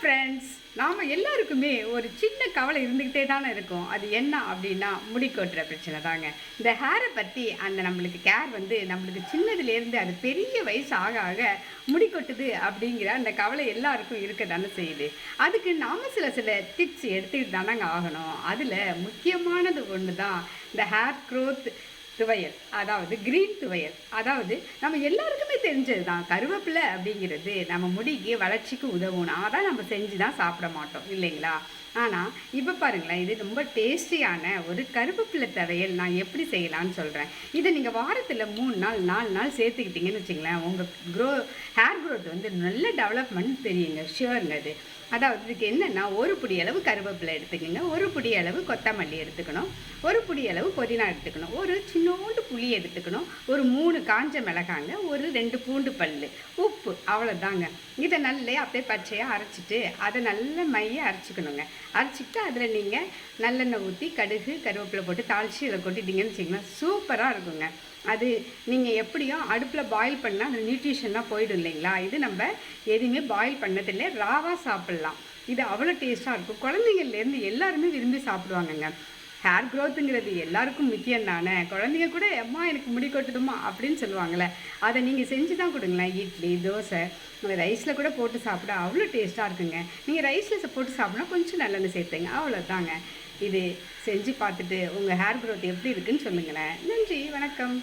Friends, நாம் எல்லாருக்குமே ஒரு சின்ன கவலை இருந்துக்கிட்டே தானே இருக்கும். அது என்ன அப்படின்னா முடி கொட்டுற பிரச்சனை தாங்க. இந்த ஹேரை பற்றி அந்த நம்மளுக்கு கேர் வந்து நம்மளுக்கு சின்னதுலேருந்து அது பெரிய வயசு ஆக ஆக முடி கொட்டுது அப்படிங்கிற அந்த கவலை எல்லாருக்கும் இருக்க தானே செய்யுது. அதுக்கு நாம் சில சில டிப்ஸ் எடுத்துக்கிட்டு தானேங்க ஆகணும். அதில் முக்கியமானது ஒன்று தான் இந்த ஹேர் க்ரோத் துவையல், அதாவது கிரீன் துவையல். அதாவது நம்ம எல்லாருக்குமே தெரிஞ்சது தான், கருவேப்பிலை அப்படிங்கிறது நம்ம முடிக்கு வளர்ச்சிக்கு உதவும். அதான் நம்ம செஞ்சு தான் சாப்பிட மாட்டோம் இல்லைங்களா? ஆனால் இப்போ பாருங்களேன், இது ரொம்ப டேஸ்டியான ஒரு கருவேப்பிலை துவையல் நான் எப்படி செய்யலான்னு சொல்கிறேன். இதை நீங்கள் வாரத்தில் 3 நாள் 4 நாள் சேர்த்துக்கிட்டிங்கன்னு வச்சுங்களேன், உங்கள் ஹேர் க்ரோத் வந்து நல்ல டெவலப்மெண்ட் தெரியுங்க, ஷுவருங்க அது. அதாவது இதுக்கு என்னென்னா, ஒரு பிடி அளவு கருவேப்பிலை எடுத்துக்கோங்க, ஒரு பிடி அளவு கொத்தமல்லி எடுத்துக்கணும், ஒரு பிடி அளவு புதினா எடுத்துக்கணும், ஒரு சின்னோண்டு புளி எடுத்துக்கணும், ஒரு 3 காஞ்ச மிளகாங்க, ஒரு 2 பூண்டு பல், உப்பு, அவ்வளோதாங்க. இதை நல்லா அப்படியே பச்சையாக அரைச்சிட்டு அதை நல்ல மைய அரைச்சிக்கணுங்க. அரைச்சிக்கிட்டு அதில் நீங்கள் நல்லெண்ணெய் ஊற்றி கடுகு கருவேப்பிலை போட்டு தாளித்து இதை கொட்டிட்டிங்கன்னு வச்சிங்கன்னா சூப்பராக இருக்குங்க. அது நீங்கள் எப்படியும் அடுப்பில் பாயில் பண்ணால் அந்த நியூட்ரிஷன்லாம் போயிடும் இல்லைங்களா? இது நம்ம எதுவுமே பாயில் பண்ணதில்லை, ராவாக சாப்பிட்லாம். இது அவ்வளோ டேஸ்ட்டாக இருக்கும். குழந்தைங்கள்லேருந்து எல்லாருமே விரும்பி சாப்பிடுவாங்கங்க. ஹேர் க்ரோத்துங்கிறது எல்லாருக்கும் முக்கியம் தானே. குழந்தைங்க கூட அம்மா எனக்கு முடி கொட்டுதுமா அப்படின்னு சொல்லுவாங்களே, அதை நீங்கள் செஞ்சு தான் கொடுங்களேன். இட்லி தோசை ரைஸில் கூட போட்டு சாப்பிட அவ்வளோ டேஸ்ட்டாக இருக்குங்க. நீங்கள் ரைஸில் போட்டு சாப்பிட்னா கொஞ்சம் நல்லெண்ணெய் சேர்த்துங்க, அவ்வளோதாங்க. இது செஞ்சு பார்த்துட்டு உங்கள் ஹேர் க்ரோத் எப்படி இருக்குன்னு சொல்லுங்களேன். நன்றி, வணக்கம்.